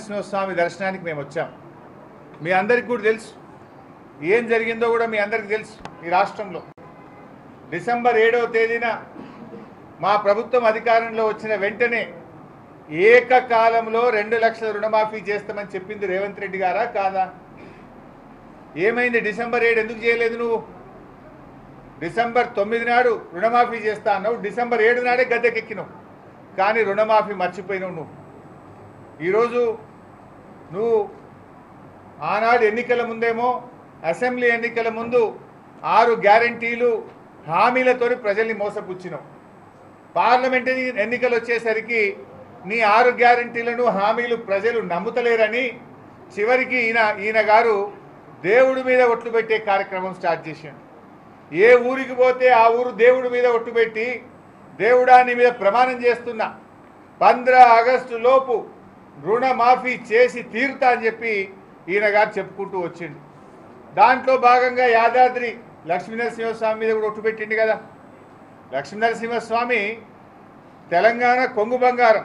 లక్ష్మీనరసింహస్వామి దర్శనానికి మేము వచ్చాం. మీ అందరికీ కూడా తెలుసు ఏం జరిగిందో కూడా మీ అందరికీ తెలుసు. ఈ రాష్ట్రంలో డిసెంబర్ 7వ తేదీన మా ప్రభుత్వం అధికారంలో వచ్చిన వెంటనే ఏకకాలంలో 2 లక్షల రుణమాఫీ చేస్తామని చెప్పింది రేవంత్ రెడ్డి గారా కాదా? ఏమైంది? డిసెంబర్ 7 ఎందుకు చేయలేదు నువ్వు? డిసెంబర్ 9 నాడు రుణమాఫీ చేస్తా అన్నావు, డిసెంబర్ 7 నాడే గద్దెకెక్కినావు, కానీ రుణమాఫీ మర్చిపోయినావు నువ్వు. ఈరోజు నువ్వు ఆనాడు ఎన్నికల ముందేమో అసెంబ్లీ ఎన్నికల ముందు 6 గ్యారంటీలు హామీలతో ప్రజల్ని మోసపుచ్చినావు. పార్లమెంట్ ఎన్నికలు వచ్చేసరికి నీ 6 గ్యారంటీలను హామీలు ప్రజలు నమ్ముతలేరని చివరికి ఈయన గారు దేవుడి మీద ఒట్లు పెట్టే కార్యక్రమం స్టార్ట్ చేశాడు. ఏ ఊరికి పోతే ఆ ఊరు దేవుడి మీద ఒట్టు పెట్టి, దేవుడా నీ మీద ప్రమాణం చేస్తున్నా 15 ఆగస్టు లోపు రుణమాఫీ చేసి తీరుతా అని చెప్పి ఈయన గారు చెప్పుకుంటూ వచ్చిండు. దాంట్లో భాగంగా యాదాద్రి లక్ష్మీనరసింహస్వామి మీద కూడా ఒట్టు పెట్టిండు కదా. లక్ష్మీనరసింహస్వామి తెలంగాణ కొంగు బంగారం,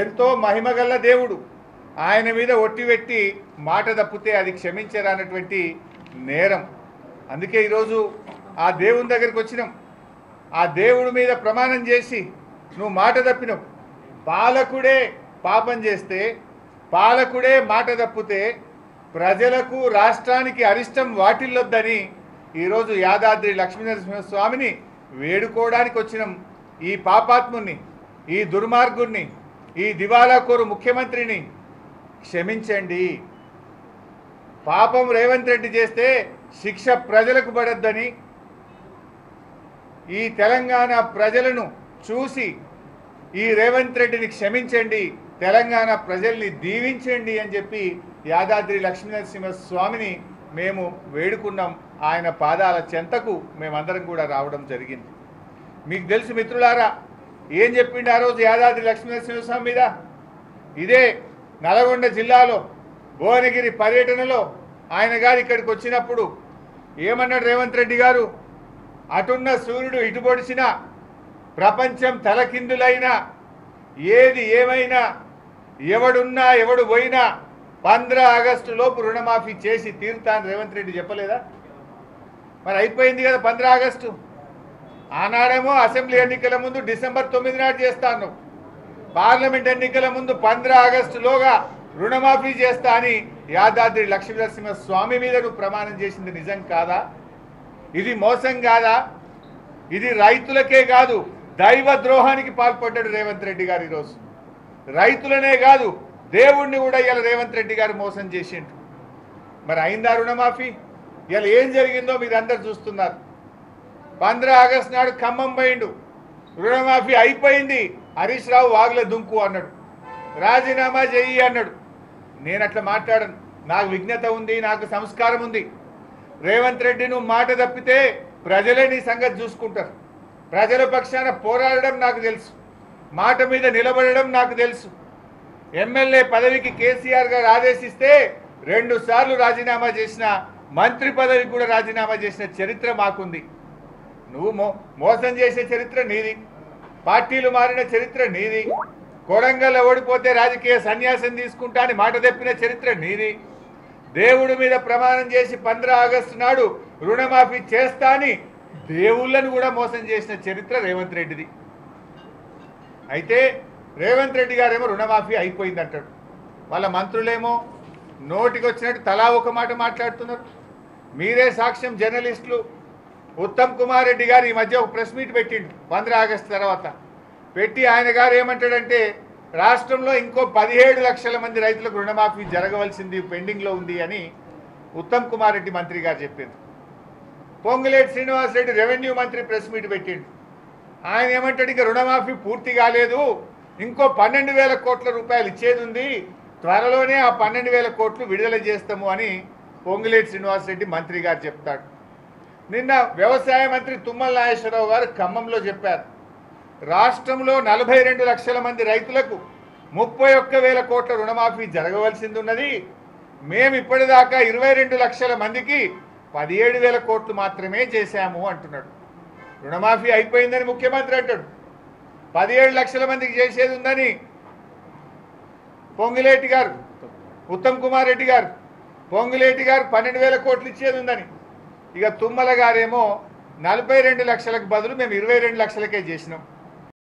ఎంతో మహిమగల్ల దేవుడు. ఆయన మీద ఒట్టి పెట్టి మాట తప్పితే అది క్షమించరానటువంటి నేరం. అందుకే ఈరోజు ఆ దేవుని దగ్గరికి వచ్చినాం. ఆ దేవుడి మీద ప్రమాణం చేసి నువ్వు మాట తప్పినావు. పాలకుడే పాపం చేస్తే, పాలకుడే మాట తప్పితే ప్రజలకు రాష్ట్రానికి అరిష్టం వాటిల్లొద్దని ఈరోజు యాదాద్రి లక్ష్మీనరసింహస్వామిని వేడుకోవడానికి వచ్చినాం. ఈ పాపాత్ముని, ఈ దుర్మార్గుణ్ణి, ఈ దివాలాకోరు ముఖ్యమంత్రిని క్షమించండి. పాపం రేవంత్ రెడ్డి చేస్తే శిక్ష ప్రజలకు పడొద్దని, ఈ తెలంగాణ ప్రజలను చూసి ఈ రేవంత్ రెడ్డిని క్షమించండి, తెలంగాణ ప్రజల్ని దీవించండి అని చెప్పి యాదాద్రి లక్ష్మీనరసింహస్వామిని మేము వేడుకున్నాం. ఆయన పాదాల చెంతకు మేమందరం కూడా రావడం జరిగింది. మీకు తెలుసు మిత్రులారా, ఏం చెప్పిండు ఆ రోజు యాదాద్రి లక్ష్మీనరసింహస్వామి మీద? ఇదే నల్గొండ జిల్లాలో భువనగిరి పర్యటనలో ఆయన గారు ఇక్కడికి వచ్చినప్పుడు ఏమన్నాడు రేవంత్ రెడ్డి గారు? అటున్న సూర్యుడు ఇటు పొడిచినా, ప్రపంచం తలకిందులైనా, ఏది ఏమైనా, ఎవడున్నా ఎవడు పోయినా 15 ఆగస్టు లోపు రుణమాఫీ చేసి తీరుతాను రేవంత్ రెడ్డి చెప్పలేదా? మరి అయిపోయింది కదా 15 ఆగస్టు. ఆనాడేమో అసెంబ్లీ ఎన్నికల ముందు డిసెంబర్ 9 నాడు చేస్తాను, పార్లమెంట్ ఎన్నికల ముందు 15 ఆగస్టులోగా రుణమాఫీ చేస్తా అని యాదాద్రి లక్ష్మీనరసింహస్వామి మీద నువ్వు ప్రమాణం చేసింది నిజం కాదా? ఇది మోసం కాదా? ఇది రైతులకే కాదు, దైవ ద్రోహానికి పాల్పడ్డాడు రేవంత్ రెడ్డి గారు. ఈరోజు రైతులనే కాదు, దేవుణ్ణి కూడా ఇలా రేవంత్ రెడ్డి గారు మోసం చేసిండు. మరి అయిందా రుణమాఫీ? ఇలా ఏం జరిగిందో మీరు అందరు చూస్తున్నారు. 15 ఆగస్టు నాడు ఖమ్మం పోయిండు, రుణమాఫీ అయిపోయింది, హరీష్ రావు వాగుల దుంకు అన్నాడు, రాజీనామా చెయ్యి అన్నాడు. నేను అట్లా మాట్లాడను, నాకు విజ్ఞత ఉంది, నాకు సంస్కారం ఉంది. రేవంత్ రెడ్డి నువ్వు మాట తప్పితే ప్రజలే నీ సంగతి చూసుకుంటారు. ప్రజల పక్షాన పోరాడడం నాకు తెలుసు, మాట మీద నిలబడడం నాకు తెలుసు. ఎమ్మెల్యే పదవికి కేసీఆర్ గారు ఆదేశిస్తే 2 సార్లు రాజీనామా చేసిన, మంత్రి పదవికి కూడా రాజీనామా చేసిన చరిత్ర మాకుంది. నువ్వు మోసం చేసే చరిత్ర నీది, పార్టీలు మారిన చరిత్ర నీది, కొడంగల్లో ఓడిపోతే రాజకీయ సన్యాసం తీసుకుంటా అని మాట తప్పిన చరిత్ర నీది, దేవుడి మీద ప్రమాణం చేసి 15 ఆగస్టు నాడు రుణమాఫీ చేస్తా అని దేవుళ్ళను కూడా మోసం చేసిన చరిత్ర రేవంత్ రెడ్డిది. అయితే రేవంత్ రెడ్డి గారేమో రుణమాఫీ అయిపోయింది అంటాడు, వాళ్ళ మంత్రులేమో నోటికి వచ్చినట్టు తలా ఒక మాట మాట్లాడుతున్నారు. మీరే సాక్ష్యం. జర్నలిస్టులు ఉత్తమ్ కుమార్ రెడ్డి గారు ఈ మధ్య ఒక ప్రెస్ మీట్ పెట్టిండు 15 ఆగస్టు తర్వాత. పెట్టి ఆయన గారు ఏమంటాడంటే, రాష్ట్రంలో ఇంకో 17 లక్షల మంది రైతులకు రుణమాఫీ జరగవలసింది, పెండింగ్లో ఉంది అని ఉత్తమ్ కుమార్ రెడ్డి మంత్రి గారు చెప్పారు. పొంగులేటి శ్రీనివాసరెడ్డి రెవెన్యూ మంత్రి ప్రెస్ మీట్ పెట్టిండు. ఆయన ఏమంటాడు, ఇక రుణమాఫీ పూర్తి కాలేదు, ఇంకో 12,000 కోట్ల రూపాయలు ఇచ్చేది ఉంది, త్వరలోనే ఆ 12,000 కోట్లు విడుదల చేస్తాము అని పొంగులేటి శ్రీనివాసరెడ్డి మంత్రి గారు చెప్తాడు. నిన్న వ్యవసాయ మంత్రి తుమ్మల నాగేశ్వరరావు గారు ఖమ్మంలో చెప్పారు, రాష్ట్రంలో 42 లక్షల మంది రైతులకు 31,000 కోట్ల రుణమాఫీ జరగవలసింది ఉన్నది, మేము ఇప్పటిదాకా 22 లక్షల మందికి 17,000 కోట్లు మాత్రమే చేశాము అంటున్నాడు. రుణమాఫీ అయిపోయిందని ముఖ్యమంత్రి అంటాడు, 17 లక్షల మందికి చేసేది ఉందని పొంగులేటి గారు, ఉత్తమ్ కుమార్ రెడ్డి గారు, పొంగులేటి గారు 12,000 కోట్లు ఇచ్చేది ఉందని, ఇక తుమ్మల గారేమో 42 లక్షలకు బదులు మేము 22 లక్షలకే చేసినాం.